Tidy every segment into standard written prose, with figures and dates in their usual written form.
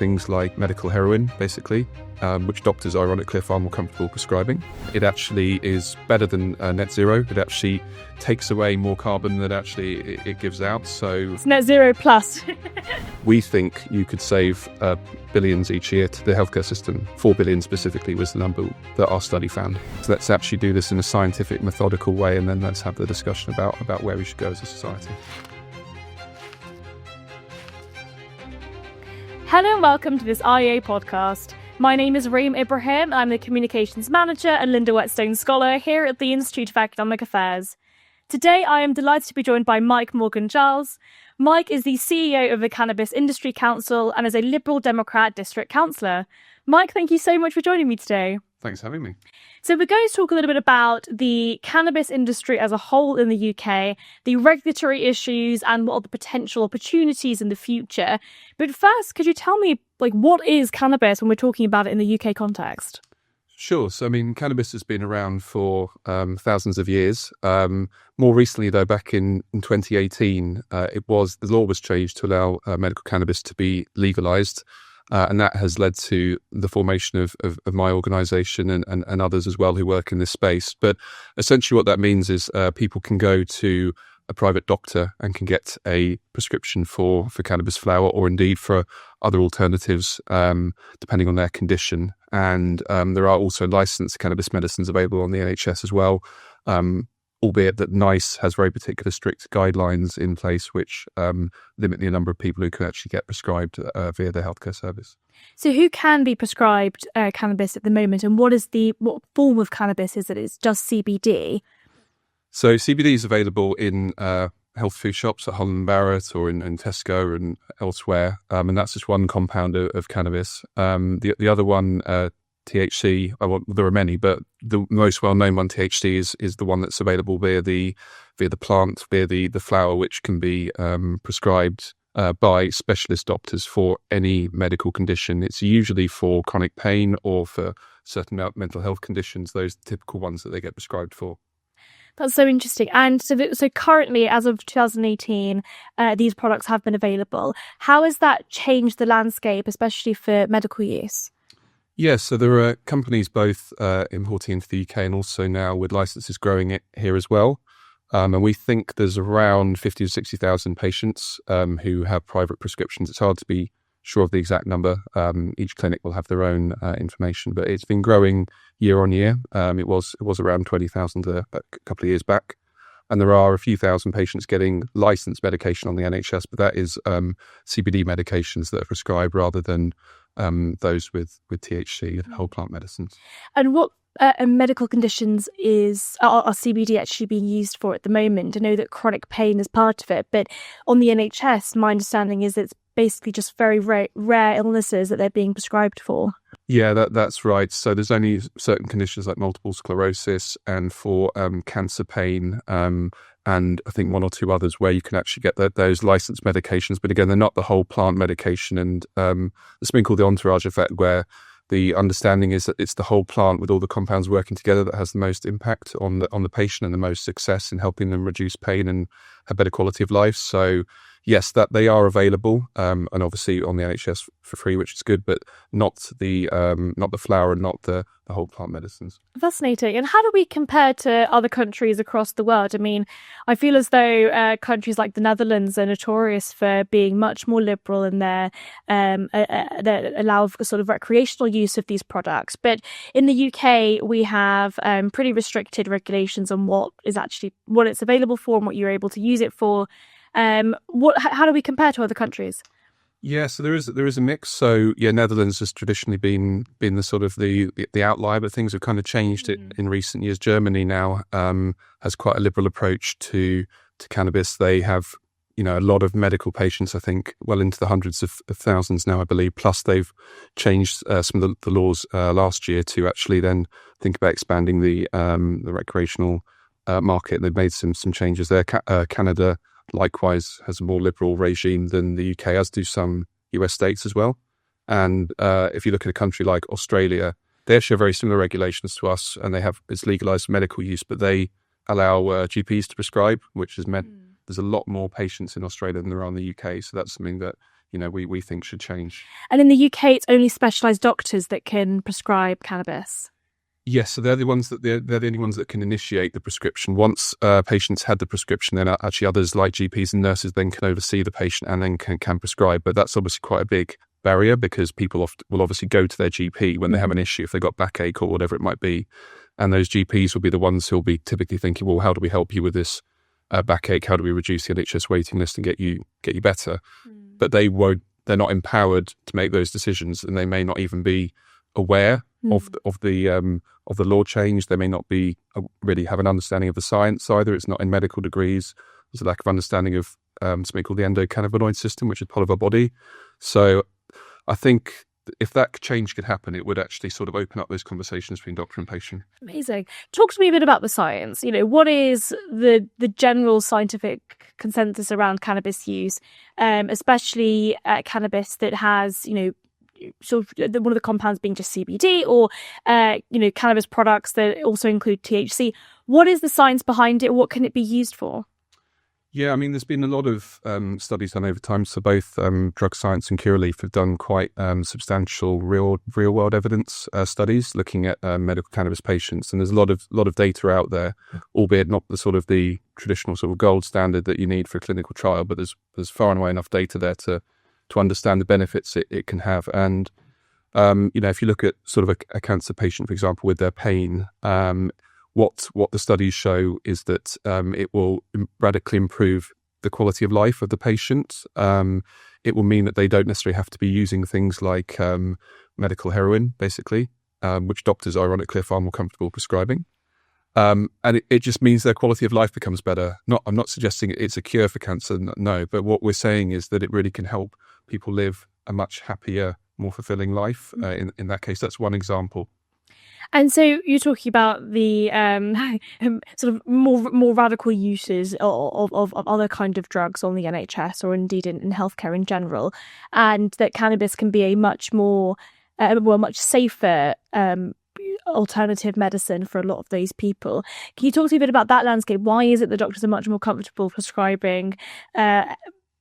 things like medical heroin, basically, which doctors ironically are far more comfortable prescribing. It actually is better than net zero. It actually takes away more carbon than actually it gives out. So it's net zero plus. We think you could save billions each year to the healthcare system. 4 billion specifically was the number that our study found. So let's actually do this in a scientific, methodical way, and then let's have the discussion about where we should go as a society. Hello and welcome to this IEA podcast. My name is Reem, Ibrahim. I'm the Communications Manager and Linda Whetstone Scholar here at the Institute of Economic Affairs. Today I am delighted to be joined by Mike Morgan-Giles. Mike is the CEO of the Cannabis Industry Council and is a Liberal Democrat District Councillor. Mike, thank you so much for joining me today. Thanks for having me. So we're going to talk a little bit about the cannabis industry as a whole in the UK, the regulatory issues and what are the potential opportunities in the future. But first, could you tell me, what is cannabis when we're talking about it in the UK context? Sure. So, cannabis has been around for thousands of years. More recently, though, back in 2018, the law was changed to allow medical cannabis to be legalised. And that has led to the formation of my organisation and others as well who work in this space. But essentially what that means is people can go to a private doctor and can get a prescription for cannabis flower or indeed for other alternatives depending on their condition. And there are also licensed cannabis medicines available on the NHS as well, albeit that NICE has very particular strict guidelines in place which limit the number of people who can actually get prescribed via their healthcare service. So who can be prescribed cannabis at the moment, and what form of cannabis is it? It's just CBD? So CBD is available in health food shops at Holland & Barrett or in Tesco and elsewhere, and that's just one compound of cannabis. The other one, THC, there are many, but the most well-known one, THC, is the one that's available via the plant, via the flower, which can be prescribed by specialist doctors for any medical condition. It's usually for chronic pain or for certain mental health conditions. Those are the typical ones that they get prescribed for. That's so interesting. And so currently, as of 2018, these products have been available. How has that changed the landscape, especially for medical use? Yes, so there are companies both importing into the UK and also now with licenses growing it here as well. And we think there's around 50 to 60,000 patients who have private prescriptions. It's hard to be sure of the exact number. Each clinic will have their own information, but it's been growing year on year. It was around 20,000 a couple of years back. And there are a few thousand patients getting licensed medication on the NHS, but that is CBD medications that are prescribed rather than those with THC, whole plant medicines. And what medical conditions are CBD actually being used for at the moment? I know that chronic pain is part of it, but on the NHS, my understanding is it's basically just very rare illnesses that they're being prescribed for. Yeah, that's right. So there's only certain conditions like multiple sclerosis and for cancer pain, and I think one or two others where you can actually get those licensed medications. But again, they're not the whole plant medication. And there's something called the entourage effect, where the understanding is that it's the whole plant with all the compounds working together that has the most impact on the patient and the most success in helping them reduce pain and have better quality of life. So yes, that they are available, and obviously on the NHS for free, which is good, but not the flower and not the whole plant medicines. Fascinating. And how do we compare to other countries across the world? I feel as though countries like the Netherlands are notorious for being much more liberal in their that allow for sort of recreational use of these products. But in the UK, we have pretty restricted regulations on what it's available for and what you're able to use it for. How do we compare to other countries? Yeah, so there is a mix. So yeah, Netherlands has traditionally been the sort of the outlier, but things have kind of changed in recent years. Germany now has quite a liberal approach to cannabis. They have a lot of medical patients, I think, well into the hundreds of thousands now, I believe. Plus, they've changed some of the laws last year to actually then think about expanding the recreational market. They've made some changes there. Canada likewise has a more liberal regime than the UK, as do some US states as well. And if you look at a country like Australia, they actually have very similar regulations to us, and it's legalised medical use, but they allow GPs to prescribe, which has meant there's a lot more patients in Australia than there are in the UK. So that's something that we think should change. And in the UK, it's only specialised doctors that can prescribe cannabis. Yes, so they're the only ones that can initiate the prescription. Once patients had the prescription, then actually others like GPs and nurses then can oversee the patient and then can prescribe. But that's obviously quite a big barrier, because people will obviously go to their GP when they have an issue, if they've got backache or whatever it might be. And those GPs will be the ones who'll be typically thinking, well, how do we help you with this backache? How do we reduce the NHS waiting list and get you better? But they're not empowered to make those decisions, and they may not even be aware of the law change. They may not be really have an understanding of the science either. It's not in medical degrees. There's a lack of understanding of something called the endocannabinoid system, which is part of our body. So I think if that change could happen, it would actually sort of open up those conversations between doctor and patient. Amazing. Talk to me a bit about the science. What is the general scientific consensus around cannabis use, especially cannabis that has, sort of one of the compounds being just CBD, or cannabis products that also include THC. What is the science behind it? What can it be used for? Yeah, I mean, there's been a lot of studies done over time. So both Drug Science and Curaleaf have done quite substantial real world evidence studies looking at medical cannabis patients, and there's a lot of data out there, albeit not the sort of the traditional sort of gold standard that you need for a clinical trial. But there's far and away enough data there to understand the benefits it can have. And if you look at sort of a cancer patient, for example, with their pain, what the studies show is that it will radically improve the quality of life of the patient. It will mean that they don't necessarily have to be using things like medical heroin, basically, which doctors ironically are far more comfortable prescribing. And it just means their quality of life becomes better. I'm not suggesting it's a cure for cancer, no, but what we're saying is that it really can help people live a much happier, more fulfilling life. In that case, that's one example. And so you're talking about the sort of more radical uses of other kind of drugs on the NHS, or indeed in healthcare in general, and that cannabis can be a much more, much safer alternative medicine for a lot of those people. Can you talk to me a bit about that landscape? Why is it that doctors are much more comfortable prescribing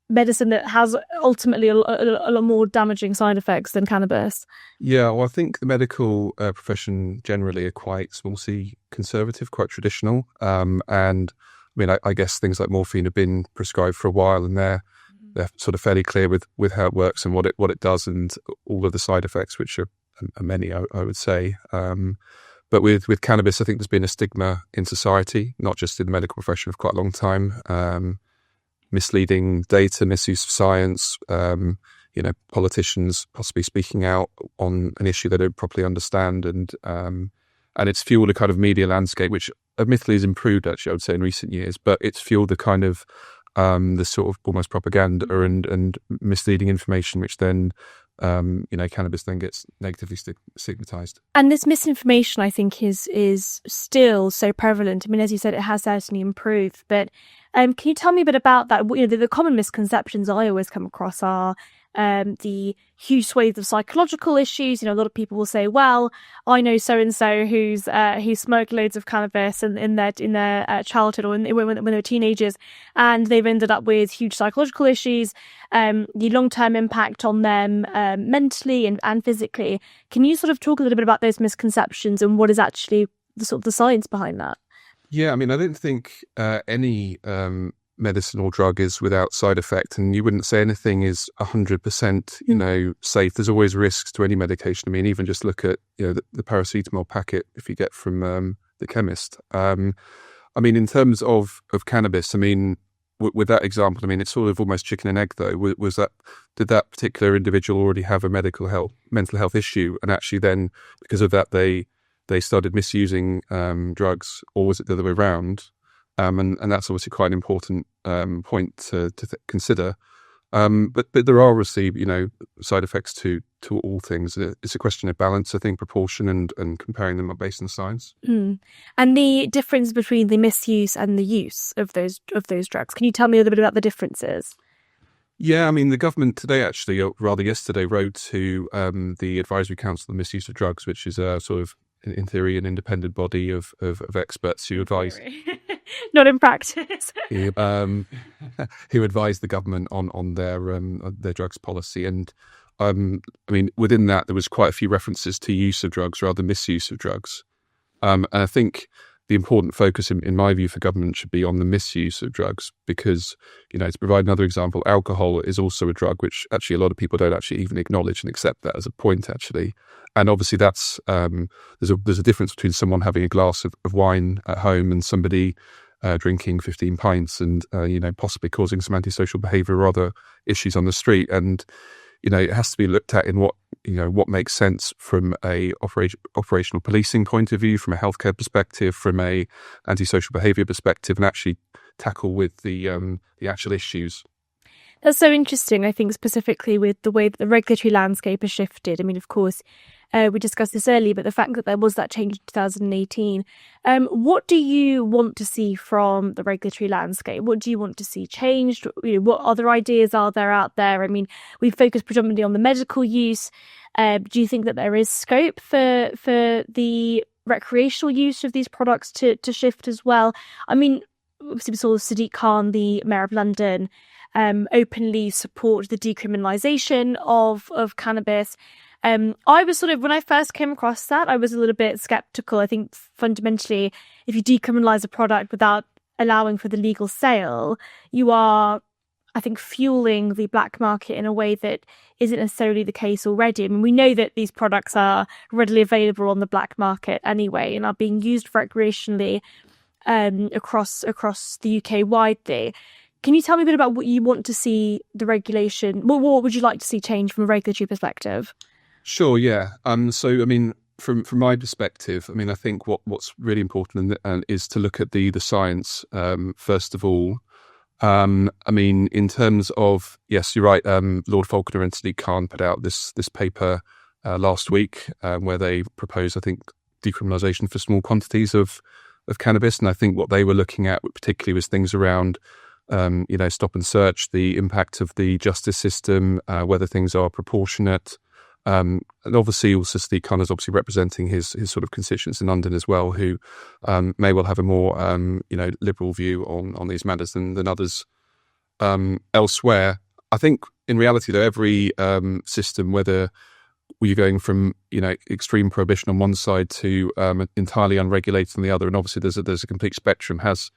medicine that has ultimately a lot more damaging side effects than cannabis? Yeah, well, I think the medical profession generally are quite small c conservative, quite traditional. And I mean, I guess things like morphine have been prescribed for a while, and they're sort of fairly clear with how it works and what it does, and all of the side effects, which are many, I would say. But with cannabis, I think there's been a stigma in society, not just in the medical profession, for quite a long time. Misleading data, misuse of science, politicians possibly speaking out on an issue they don't properly understand, and it's fueled a kind of media landscape which admittedly has improved, actually, I would say, in recent years, but it's fueled the kind of the sort of almost propaganda and misleading information, which then cannabis then gets negatively stigmatized. And this misinformation, I think, is still so prevalent. I mean, as you said, it has certainly improved, but can you tell me a bit about that? The common misconceptions I always come across are the huge swathe of psychological issues. A lot of people will say, well, I know so-and-so who smoked loads of cannabis in their childhood, or when they were teenagers, and they've ended up with huge psychological issues, the long-term impact on them mentally and physically. Can you sort of talk a little bit about those misconceptions and what is actually the science behind that? Yeah, I mean, I don't think any medicine or drug is without side effect, and you wouldn't say anything is 100% safe. There's always risks to any medication. I mean, even just look at the paracetamol packet if you get from the chemist. I mean, in terms of cannabis, I mean, with that example, I mean, it's sort of almost chicken and egg though. Did that particular individual already have a mental health issue, and actually then because of that they started misusing drugs, or was it the other way around? And that's obviously quite an important point to consider. But there are obviously, side effects to all things. It's a question of balance, I think, proportion and comparing them based on science. And the difference between the misuse and the use of those drugs. Can you tell me a little bit about the differences? Yeah, I mean, the government today, actually, or rather yesterday, wrote to the Advisory Council on Misuse of Drugs, which is a sort of, in theory, an independent body of experts who advise. Not in practice. Who advised the government on their drugs policy. And I mean, within that, there was quite a few references to use of drugs rather than misuse of drugs. And I think the important focus, in my view, for government should be on the misuse of drugs because, to provide another example, alcohol is also a drug, which actually a lot of people don't actually even acknowledge and accept that as a point, actually. And obviously that's, there's a difference between someone having a glass of wine at home and somebody drinking 15 pints and, possibly causing some antisocial behaviour or other issues on the street. And, it has to be looked at in what makes sense from a operational policing point of view, from a healthcare perspective, from a antisocial behaviour perspective, and actually tackle with the actual issues. That's so interesting, I think, specifically with the way that the regulatory landscape has shifted. I mean, of course, we discussed this earlier, but the fact that there was that change in 2018, what do you want to see from the regulatory landscape? What do you want to see changed? What other ideas are there out there? I mean, we focus predominantly on the medical use. Do you think that there is scope for the recreational use of these products to shift as well? I mean, obviously we saw Sadiq Khan, the Mayor of London, openly support the decriminalisation of cannabis. I was when I first came across that, I was a little bit sceptical. I think fundamentally, if you decriminalise a product without allowing for the legal sale, you are, I think, fueling the black market in a way that isn't necessarily the case already. I mean, we know that these products are readily available on the black market anyway and are being used recreationally across the UK widely. Can you tell me a bit about what you want to see the regulation? What would you like to see change from a regulatory perspective? Sure, yeah. So, I mean, from my perspective, I mean, I think what's really important is to look at the science first of all. I mean, in terms of, yes, you're right. Lord Falconer and Sadiq Khan put out this paper last week where they proposed, I think, decriminalisation for small quantities of cannabis, and I think what they were looking at particularly was things around stop and search, the impact of the justice system, whether things are proportionate. And obviously also Sadiq Khan is obviously representing his sort of constituents in London as well, who may well have a more, liberal view on these matters than others elsewhere. I think in reality, though, every system, whether you're going from, extreme prohibition on one side to entirely unregulated on the other, and obviously there's a complete spectrum, has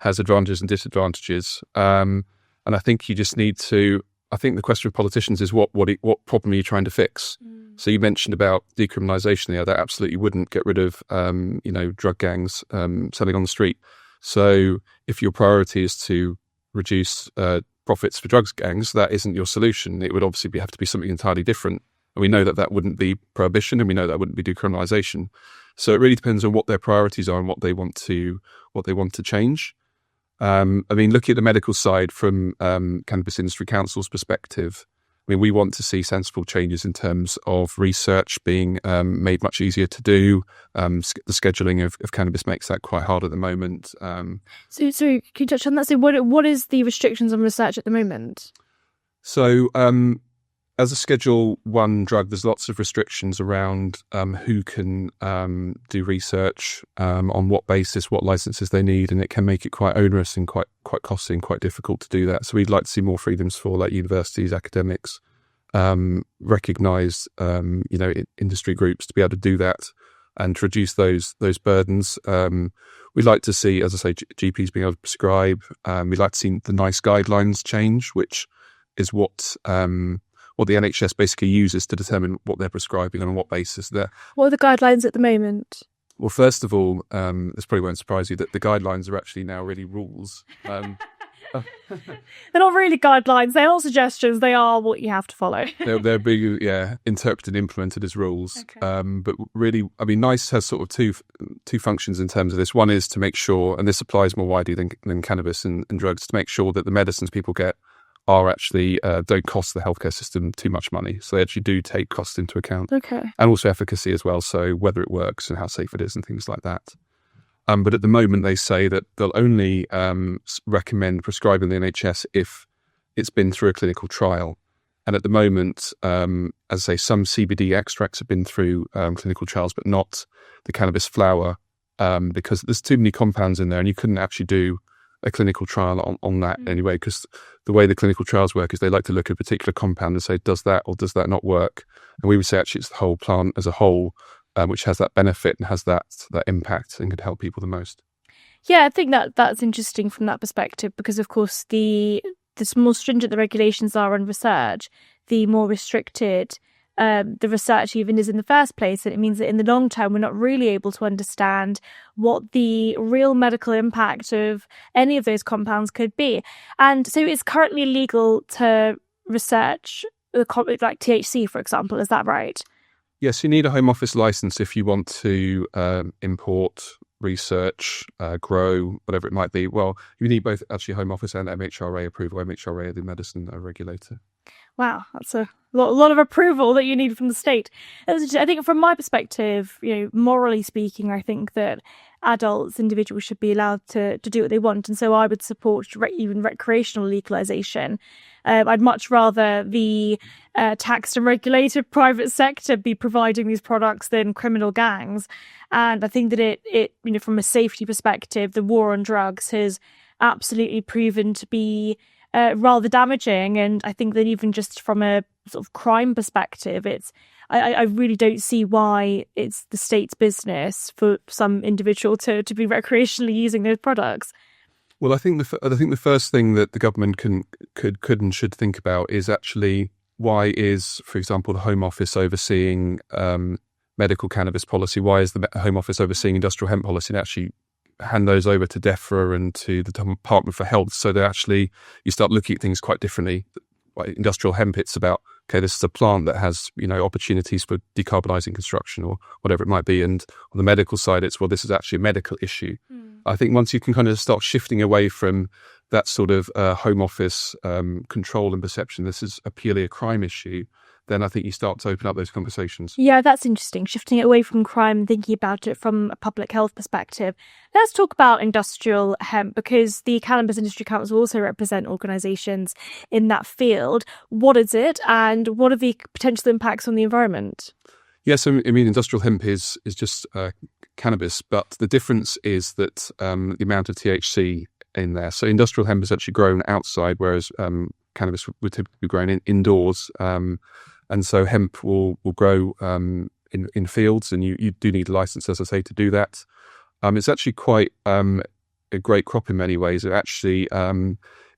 advantages and disadvantages. And I think you just need to, I think the question of politicians is what problem are you trying to fix? So you mentioned about decriminalisation there. That absolutely wouldn't get rid of, drug gangs selling on the street. So if your priority is to reduce profits for drugs gangs, that isn't your solution. It would obviously have to be something entirely different. And we know that wouldn't be prohibition, and we know that wouldn't be decriminalisation. So it really depends on what their priorities are and what they want to change. I mean, looking at the medical side from Cannabis Industry Council's perspective, I mean, we want to see sensible changes in terms of research being made much easier to do. The scheduling of cannabis makes that quite hard at the moment. So can you touch on that? So what is the restrictions on research at the moment? So as a Schedule 1 drug, there's lots of restrictions around who can do research, on what basis, what licenses they need, and it can make it quite onerous and quite costly and quite difficult to do that. So we'd like to see more freedoms for universities, academics, recognised industry groups to be able to do that and to reduce those burdens. We'd like to see, as I say, GPs being able to prescribe. We'd like to see the NICE guidelines change, which is what the NHS basically uses to determine what they're prescribing and on what basis they're... What are the guidelines at the moment? Well, first of all, this probably won't surprise you that the guidelines are actually now really rules. They're not really guidelines. They're not suggestions. They are what you have to follow. They're being interpreted and implemented as rules. Okay. But really, I mean, NICE has sort of two functions in terms of this. One is to make sure, and this applies more widely than cannabis and drugs, to make sure that the medicines people get are actually don't cost the healthcare system too much money. So they actually do take costs into account. Okay. And also efficacy as well, so whether it works and how safe it is and things like that. But at the moment, they say that they'll only recommend prescribing the NHS if it's been through a clinical trial. And at the moment, as I say, some CBD extracts have been through clinical trials, but not the cannabis flower. because there's too many compounds in there, and you couldn't actually do a clinical trial on that anyway, because the way the clinical trials work is they like to look at a particular compound and say, does that or does that not work? And we would say actually it's the whole plant as a whole, which has that benefit and has that impact and could help people the most. Yeah, I think that's interesting from that perspective, because of course the more stringent the regulations are on research, the more restricted the research even is in the first place. And it means that in the long term, we're not really able to understand what the real medical impact of any of those compounds could be. And so it's currently illegal to research like THC, for example. Is that right? Yes, you need a Home Office license if you want to import, research, grow, whatever it might be. Well, you need both actually Home Office and MHRA approval. MHRA, the medicine regulator. Wow, that's a lot of approval that you need from the state. I think from my perspective, morally speaking, I think that adults, individuals should be allowed to do what they want. And so I would support even recreational legalization. I'd much rather the taxed and regulated private sector be providing these products than criminal gangs. And I think that it from a safety perspective, the war on drugs has absolutely proven to be rather damaging. And I think that even just from a sort of crime perspective, I really don't see why it's the state's business for some individual to be recreationally using those products. Well, I think the first thing that the government could and should think about is actually why is, for example, the Home Office overseeing medical cannabis policy? Why is the Home Office overseeing industrial hemp policy, and actually hand those over to DEFRA and to the Department for Health, so that actually you start looking at things quite differently. Like industrial hemp, it's about, okay, this is a plant that has, opportunities for decarbonising construction or whatever it might be. And on the medical side, it's, well, this is actually a medical issue. I think once you can kind of start shifting away from that sort of Home Office control and perception, this is purely a crime issue, then I think you start to open up those conversations. Yeah, that's interesting. Shifting it away from crime and thinking about it from a public health perspective. Let's talk about industrial hemp, because the Cannabis Industry Council also represent organisations in that field. What is it, and what are the potential impacts on the environment? Yes, I mean, industrial hemp is just cannabis, but the difference is that the amount of THC in there. So industrial hemp is actually grown outside, whereas cannabis would typically be grown indoors. And so hemp will grow in fields, and you do need a license, as I say, to do that. It's actually quite a great crop in many ways. It actually,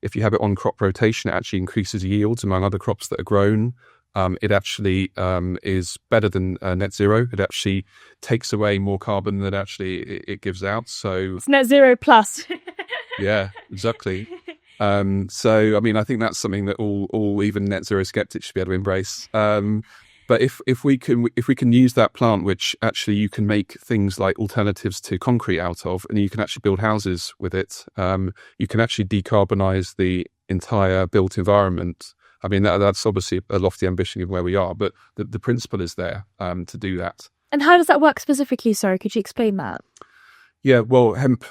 if you have it on crop rotation, it actually increases yields among other crops that are grown. It actually is better than net zero. It actually takes away more carbon than actually it gives out. So it's net zero plus. Yeah, exactly. So, I mean, I think that's something that all even net zero skeptics should be able to embrace. But if we can use that plant, which actually you can make things like alternatives to concrete out of, and you can actually build houses with it, you can actually decarbonize the entire built environment. I mean, that's obviously a lofty ambition of where we are, but the principle is there to do that. And how does that work specifically? Sorry, could you explain that? Yeah, well, hemp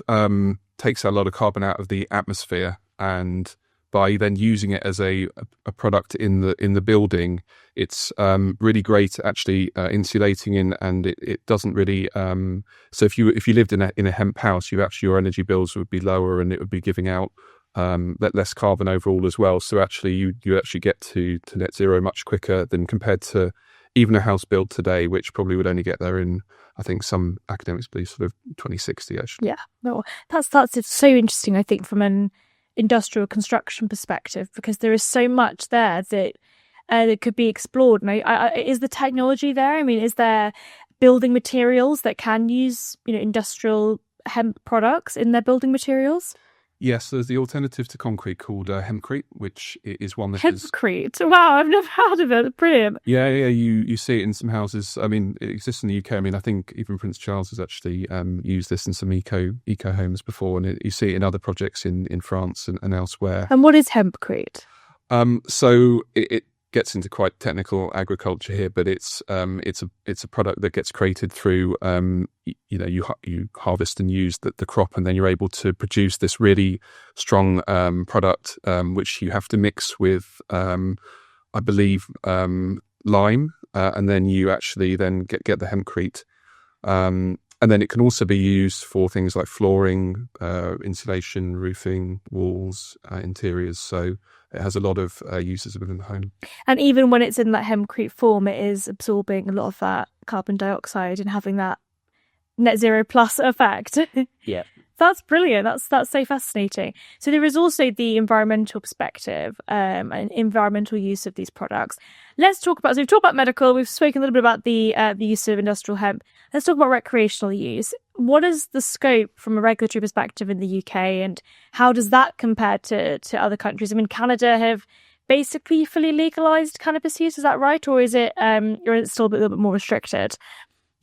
takes a lot of carbon out of the atmosphere, and by then using it as a product in the building, it's really great at actually insulating in, and it doesn't really. So if you lived in a hemp house, your energy bills would be lower, and it would be giving out less carbon overall as well. So actually, you actually get to net zero much quicker than compared to even a house built today, which probably would only get there in, I think some academics believe, sort of 2060 actually. Yeah, no, that's so interesting. I think from an industrial construction perspective, because there is so much there that could be explored. And is the technology there? I mean, is there building materials that can use industrial hemp products in their building materials? Yes, there's the alternative to concrete called hempcrete, which is one that hempcrete. Wow, I've never heard of it. Brilliant. Yeah, you see it in some houses. I mean, it exists in the UK. I mean, I think even Prince Charles has actually used this in some eco homes before, and you see it in other projects in France and elsewhere. And what is hempcrete? So it gets into quite technical agriculture here, but it's a product that gets created through you harvest and use the crop, and then you're able to produce this really strong product which you have to mix with I believe lime, and then you actually then get the hempcrete, and And then it can also be used for things like flooring, insulation, roofing, walls, interiors. So it has a lot of uses within the home. And even when it's in that hempcrete form, it is absorbing a lot of that carbon dioxide and having that net zero plus effect. Yeah. That's brilliant. That's so fascinating. So there is also the environmental perspective and environmental use of these products. Let's talk about, so we've talked about medical, we've spoken a little bit about the use of industrial hemp. Let's talk about recreational use. What is the scope from a regulatory perspective in the UK, and how does that compare to other countries? I mean, Canada have basically fully legalized cannabis use, is that right? Or is it still a little bit more restricted?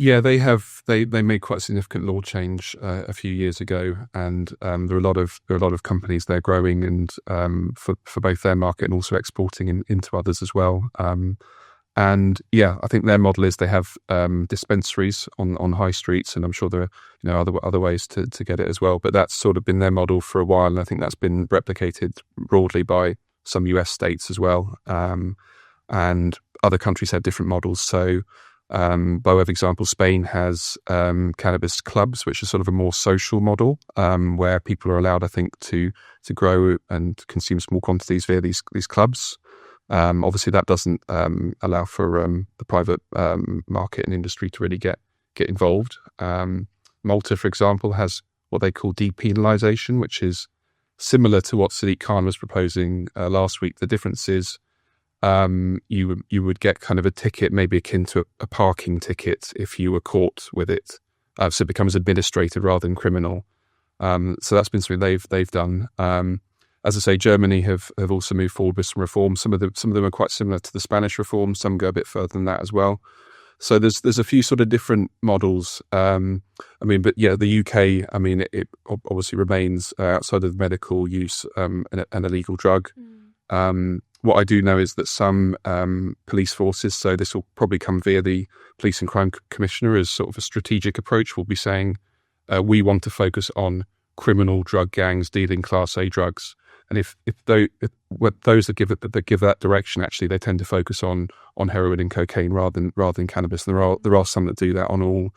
Yeah, they have. They made quite a significant law change a few years ago, and there are a lot of companies there growing and for both their market and also exporting into others as well. And yeah, I think their model is they have dispensaries on high streets, and I'm sure there are other ways to get it as well. But that's sort of been their model for a while, and I think that's been replicated broadly by some US states as well. And other countries have different models. So. By way of example, Spain has cannabis clubs, which is sort of a more social model, where people are allowed, I think, to grow and consume small quantities via these clubs. Obviously, that doesn't allow for the private market and industry to really get involved. Malta, for example, has what they call depenalisation, which is similar to what Sadiq Khan was proposing last week. The difference is you would get kind of a ticket, maybe akin to a parking ticket, if you were caught with it. So it becomes administrative rather than criminal. So that's been something they've done. As I say, Germany have also moved forward with some reforms. Some of them are quite similar to the Spanish reforms. Some go a bit further than that as well. So there's a few sort of different models. But yeah, the UK, it obviously remains outside of medical use an illegal drug. What I do know is that some police forces, so this will probably come via the Police and Crime Commissioner as sort of a strategic approach, will be saying, we want to focus on criminal drug gangs dealing Class A drugs. And if those that give that direction, actually, they tend to focus on heroin and cocaine rather than cannabis. And there are some that do that on all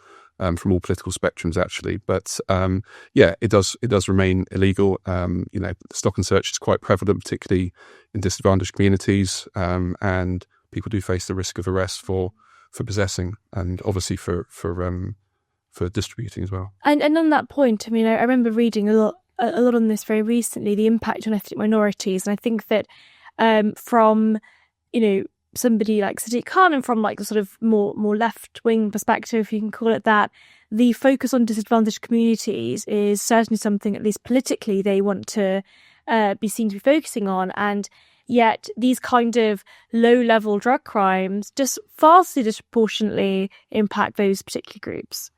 from all political spectrums, actually. But it does remain illegal. Stock and search is quite prevalent, particularly in disadvantaged communities, and people do face the risk of arrest for possessing, and obviously for distributing as well. And on that point, I remember reading a lot on this very recently, the impact on ethnic minorities, and I think that from somebody like Sadiq Khan and from like the sort of more left-wing perspective, if you can call it that, the focus on disadvantaged communities is certainly something, at least politically, they want to be seen to be focusing on. And yet these kind of low-level drug crimes just vastly disproportionately impact those particular groups.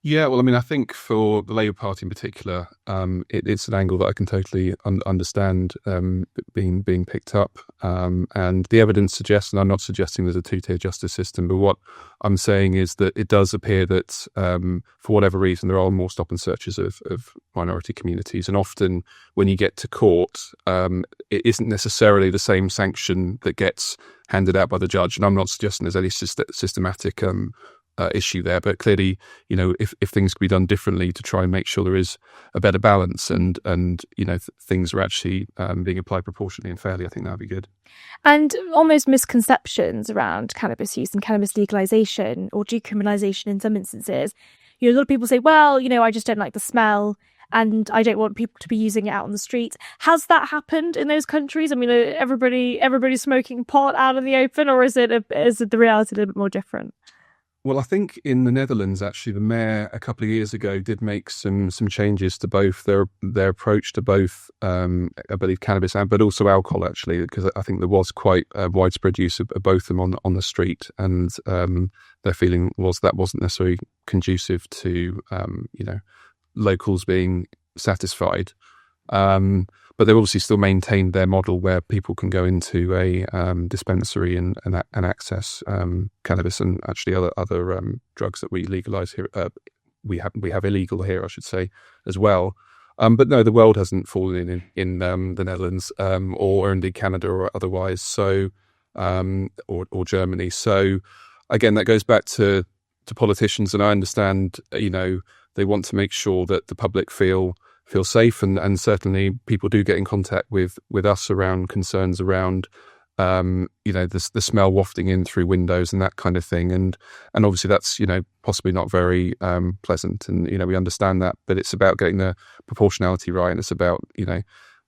Yeah, well, I think for the Labour Party in particular, it's an angle that I can totally understand being picked up. And the evidence suggests, and I'm not suggesting there's a two-tier justice system, but what I'm saying is that it does appear that for whatever reason, there are more stop and searches of minority communities. And often when you get to court, it isn't necessarily the same sanction that gets handed out by the judge. And I'm not suggesting there's any systematic issue there, but clearly, if things could be done differently to try and make sure there is a better balance and things are actually being applied proportionally and fairly, I think that would be good. And on those misconceptions around cannabis use and cannabis legalization or decriminalization in some instances, a lot of people say, well, I just don't like the smell and I don't want people to be using it out on the streets. Has that happened in those countries? Everybody's smoking pot out in the open, or is the reality a little bit more different? Well, I think in the Netherlands, actually, the mayor a couple of years ago did make some changes to both their approach to both, I believe, cannabis but also alcohol, actually, because I think there was quite widespread use of both of them on the street, and their feeling was that wasn't necessarily conducive to locals being satisfied. But they've obviously still maintained their model where people can go into a dispensary and access cannabis and actually other drugs that we legalise here. We have illegal here, I should say, as well. But no, the world hasn't fallen in the Netherlands or indeed Canada or otherwise. So or Germany. So again, that goes back to to politicians, and I understand, they want to make sure that the public feel safe, and certainly people do get in contact with us around concerns around the smell wafting in through windows and that kind of thing, and obviously that's possibly not very pleasant, and we understand that, but it's about getting the proportionality right, and it's about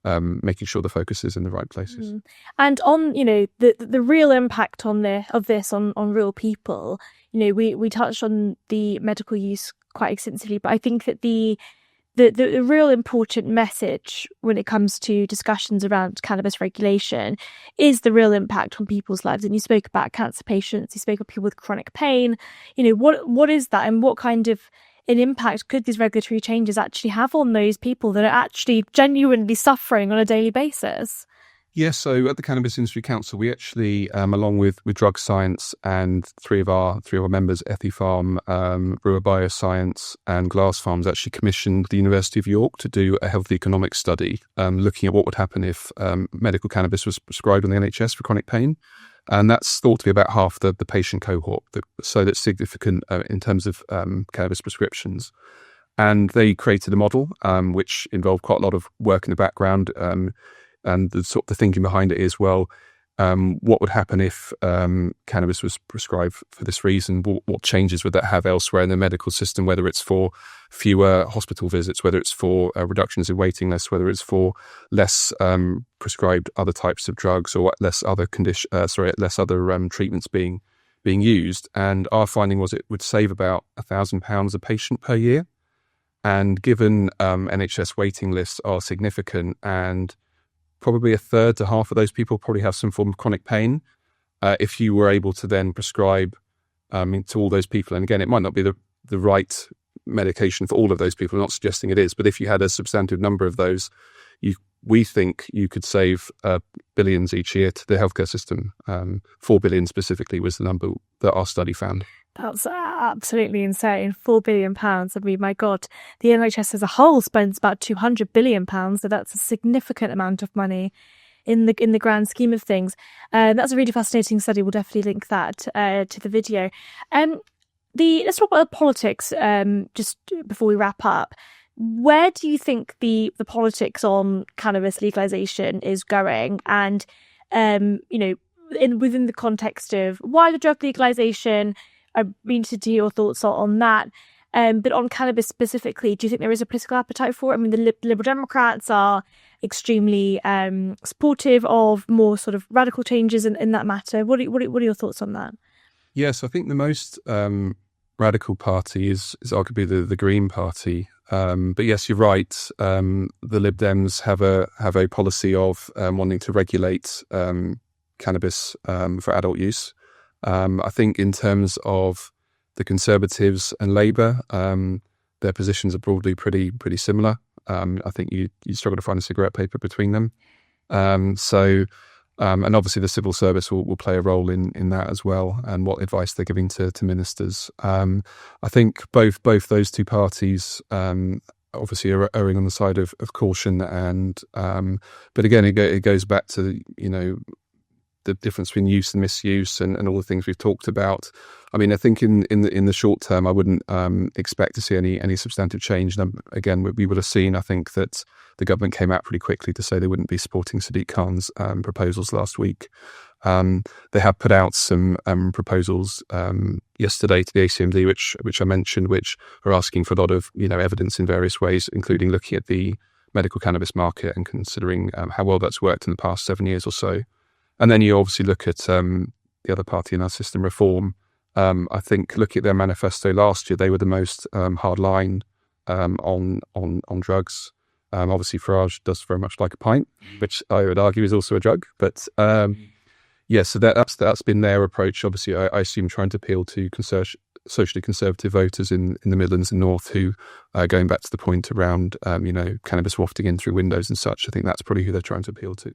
making sure the focus is in the right places. And on the real impact of this on real people, we touched on the medical use quite extensively, but I think that the real important message when it comes to discussions around cannabis regulation is the real impact on people's lives. And you spoke about cancer patients, you spoke of people with chronic pain. What is that, and what kind of an impact could these regulatory changes actually have on those people that are actually genuinely suffering on a daily basis? Yes, so at the Cannabis Industry Council, we actually, along with Drug Science and three of our members, Ethifarm, Brewer Bioscience and Glass Farms, actually commissioned the University of York to do a health economic study looking at what would happen if medical cannabis was prescribed on the NHS for chronic pain. And that's thought to be about half the patient cohort, so that's significant in terms of cannabis prescriptions. And they created a model which involved quite a lot of work in the background. And the thinking behind it is, what would happen if cannabis was prescribed for this reason? What changes would that have elsewhere in the medical system, whether it's for fewer hospital visits, whether it's for reductions in waiting lists, whether it's for less prescribed other types of drugs, or less other treatments being used. And our finding was it would save about £1,000 a patient per year. And given NHS waiting lists are significant, and probably a third to half of those people probably have some form of chronic pain. If you were able to then prescribe to all those people, and again, it might not be the right medication for all of those people, I'm not suggesting it is, but if you had a substantive number of those, we think you could save billions each year to the healthcare system. 4 billion specifically was the number that our study found. That's absolutely insane. £4 billion. I mean, my God, the NHS as a whole spends about £200 billion. So that's a significant amount of money in the grand scheme of things. That's a really fascinating study. We'll definitely link that to the video. Let's talk about the politics just before we wrap up. Where do you think the politics on cannabis legalization is going? And, within the context of wider drug legalization, I'm interested to hear your thoughts on that. But on cannabis specifically, do you think there is a political appetite for it? I mean, the Liberal Democrats are extremely supportive of more sort of radical changes in that matter. What are your thoughts on that? Yes, I think the most radical party is arguably the Green Party. But yes, you're right. The Lib Dems have a policy of wanting to regulate cannabis for adult use. I think in terms of the Conservatives and Labour, their positions are broadly pretty similar. I think you struggle to find a cigarette paper between them. And obviously the civil service will play a role in that as well, and what advice they're giving to ministers. I think both those two parties obviously are erring on the side of caution, and but again it goes back to the difference between use and misuse and all the things we've talked about. I mean, I think in the short term, I wouldn't expect to see any substantive change. And again, we would have seen, I think, that the government came out pretty quickly to say they wouldn't be supporting Sadiq Khan's proposals last week. They have put out some proposals yesterday to the ACMD, which I mentioned, which are asking for a lot of evidence in various ways, including looking at the medical cannabis market and considering how well that's worked in the past 7 years or so. And then you obviously look at the other party in our system, Reform. I think looking at their manifesto last year, they were the most hardline on drugs. Obviously, Farage does very much like a pint, which I would argue is also a drug. But so that's been their approach. Obviously, I assume trying to appeal to socially conservative voters in the Midlands and North who are going back to the point around cannabis wafting in through windows and such. I think that's probably who they're trying to appeal to.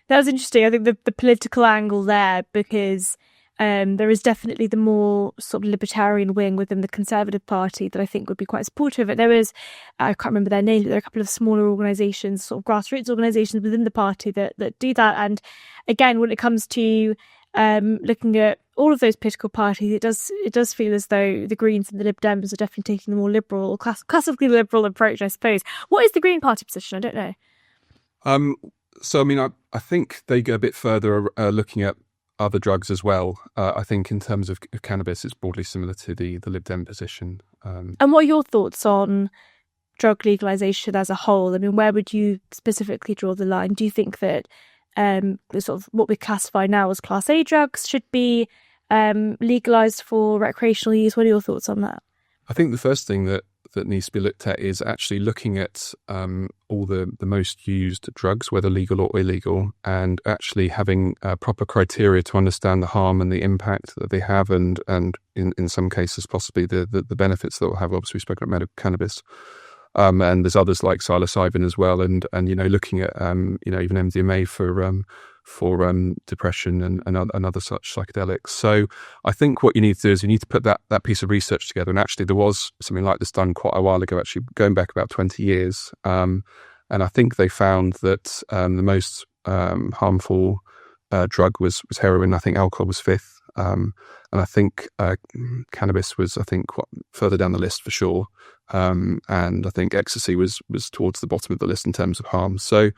That was interesting. I think the political angle there, because there is definitely the more sort of libertarian wing within the Conservative Party that I think would be quite supportive of it. There is, I can't remember their names, but there are a couple of smaller organisations, sort of grassroots organisations within the party that do that. And again, when it comes to looking at all of those political parties, it does feel as though the Greens and the Lib Dems are definitely taking the more liberal, classically liberal approach, I suppose. What is the Green Party position? I don't know. So, I mean, I think they go a bit further looking at other drugs as well. I think in terms of cannabis, it's broadly similar to the Lib Dem position. And what are your thoughts on drug legalization as a whole? I mean, where would you specifically draw the line? Do you think that the sort of what we classify now as Class A drugs should be legalized for recreational use? What are your thoughts on that? I think the first thing that needs to be looked at is actually looking at all the most used drugs, whether legal or illegal, and actually having proper criteria to understand the harm and the impact that they have, and in some cases possibly the benefits that will have. Obviously, we spoke about medical cannabis, and there's others like psilocybin as well, and looking at even MDMA for depression and other such psychedelics. So I think what you need to do is you need to put that piece of research together. And actually there was something like this done quite a while ago, actually going back about 20 years. And I think they found that the most harmful drug was heroin. I think alcohol was fifth. And I think cannabis was, further down the list for sure. And I think ecstasy was towards the bottom of the list in terms of harm. So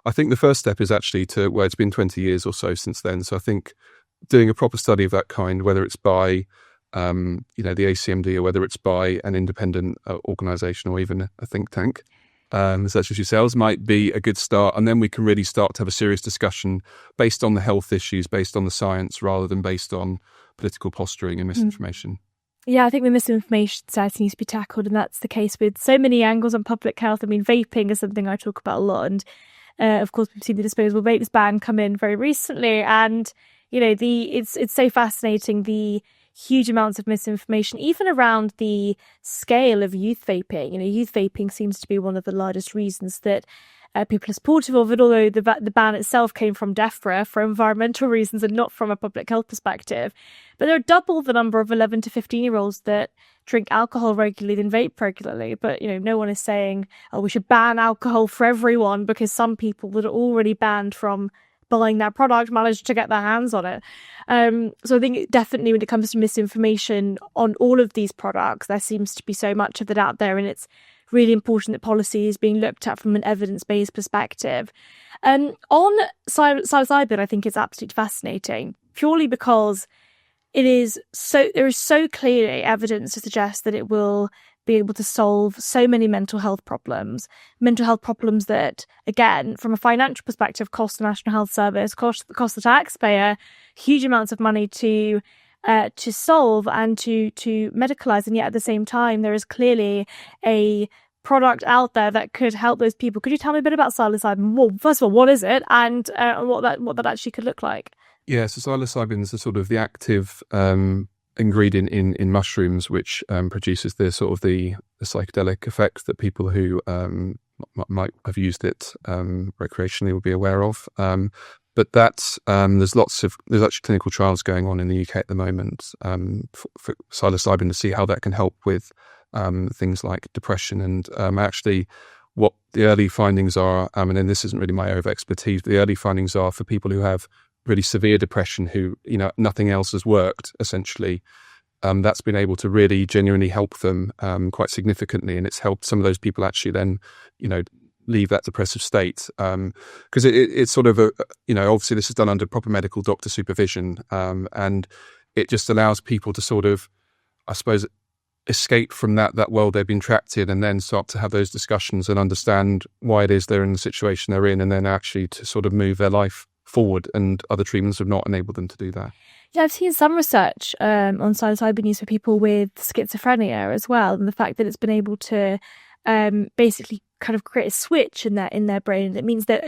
I think the first step is actually it's been 20 years or so since then. So I think doing a proper study of that kind, whether it's by, the ACMD or whether it's by an independent organisation or even a think tank, such as yourselves, might be a good start. And then we can really start to have a serious discussion based on the health issues, based on the science, rather than based on political posturing and misinformation. Yeah, I think the misinformation certainly needs to be tackled, and that's the case with so many angles on public health. I mean, vaping is something I talk about a lot, and of course, we've seen the disposable vapes ban come in very recently, and it's so fascinating, the huge amounts of misinformation, even around the scale of youth vaping. Youth vaping seems to be one of the largest reasons that people are supportive of it, although the ban itself came from DEFRA for environmental reasons and not from a public health perspective. But there are double the number of 11 to 15-year-olds that drink alcohol regularly than vape regularly. But, no one is saying, oh, we should ban alcohol for everyone, because some people that are already banned from buying that product managed to get their hands on it. So I think definitely when it comes to misinformation on all of these products, there seems to be so much of it out there, and it's really important that policy is being looked at from an evidence-based perspective. On psilocybin, I think it's absolutely fascinating, purely because there is so clearly evidence to suggest that it will be able to solve so many mental health problems that, again, from a financial perspective, cost the National Health Service, cost the taxpayer huge amounts of money to solve and to medicalize. And yet at the same time, there is clearly a product out there that could help those people. Could you tell me a bit about psilocybin? Well, first of all, what is it, and what that actually could look like? Yeah, so psilocybin is the active ingredient in mushrooms, which produces the psychedelic effect that people who might have used it recreationally will be aware of. But there's actually clinical trials going on in the UK at the moment for psilocybin to see how that can help with things like depression. And actually what the early findings are, and this isn't really my area of expertise, but the early findings are for people who have really severe depression, who, nothing else has worked, essentially, that's been able to really genuinely help them quite significantly. And it's helped some of those people actually then, leave that depressive state. Because it's obviously this is done under proper medical doctor supervision. And it just allows people to I suppose, escape from that world they've been trapped in, and then start to have those discussions and understand why it is they're in the situation they're in, and then actually to move their life forward. And other treatments have not enabled them to do that. Yeah, I've seen some research on psilocybin use for people with schizophrenia as well, and the fact that it's been able to basically kind of create a switch in their brain. It means that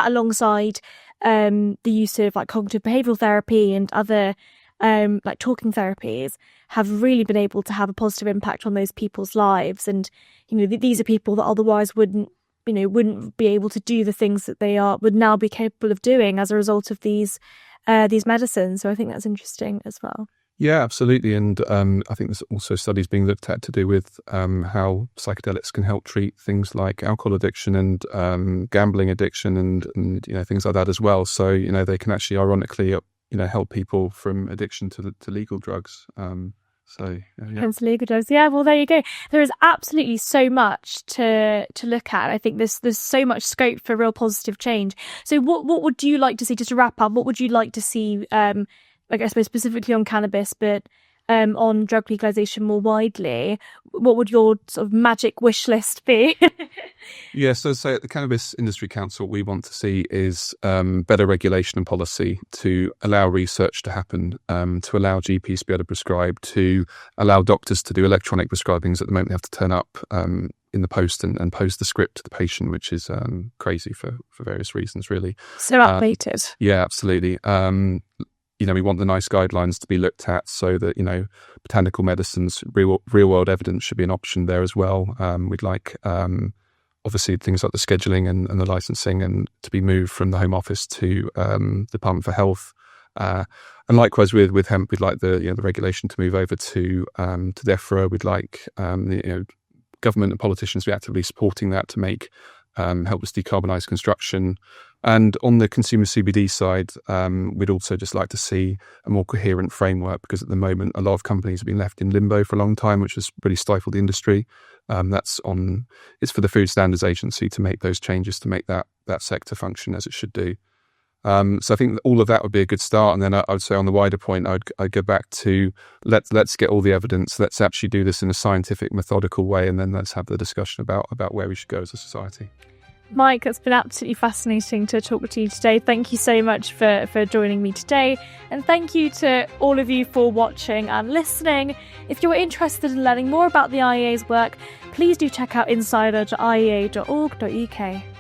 alongside the use of like cognitive behavioral therapy and other like talking therapies have really been able to have a positive impact on those people's lives. And these are people that otherwise wouldn't be able to do the things that they would now be capable of doing as a result of these medicines. So I think that's interesting as well. Yeah, absolutely. And I think there's also studies being looked at to do with how psychedelics can help treat things like alcohol addiction and gambling addiction and things like that as well. So, they can actually ironically help people from addiction to legal drugs. Hence legal drugs. Yeah, well, there you go. There is absolutely so much to look at. I think there's so much scope for real positive change. So what would you like to see, just to wrap up, what would you like to see, I suppose specifically on cannabis, but on drug legalization more widely? What would your sort of magic wish list be? So at the Cannabis Industry Council, what we want to see is better regulation and policy to allow research to happen, to allow GPs to be able to prescribe, to allow doctors to do electronic prescribings. At the moment, they have to turn up in the post and post the script to the patient, which is crazy for various reasons, really. So outdated. Yeah, absolutely. We want the NICE guidelines to be looked at so that, botanical medicines, real world evidence should be an option there as well. We'd like, obviously, things like the scheduling and the licensing and to be moved from the Home Office to the Department for Health. And likewise with hemp, we'd like the regulation to move over to DEFRA. We'd like government and politicians to be actively supporting that to help us decarbonise construction. And on the consumer CBD side, we'd also just like to see a more coherent framework, because at the moment, a lot of companies have been left in limbo for a long time, which has really stifled the industry. It's for the Food Standards Agency to make those changes to make that sector function as it should do. So I think all of that would be a good start. And then I would say on the wider point, I'd go back to let's get all the evidence. Let's actually do this in a scientific, methodical way, and then let's have the discussion about where we should go as a society. Mike, it's been absolutely fascinating to talk to you today. Thank you so much for joining me today. And thank you to all of you for watching and listening. If you're interested in learning more about the IEA's work, please do check out insider.iea.org.uk.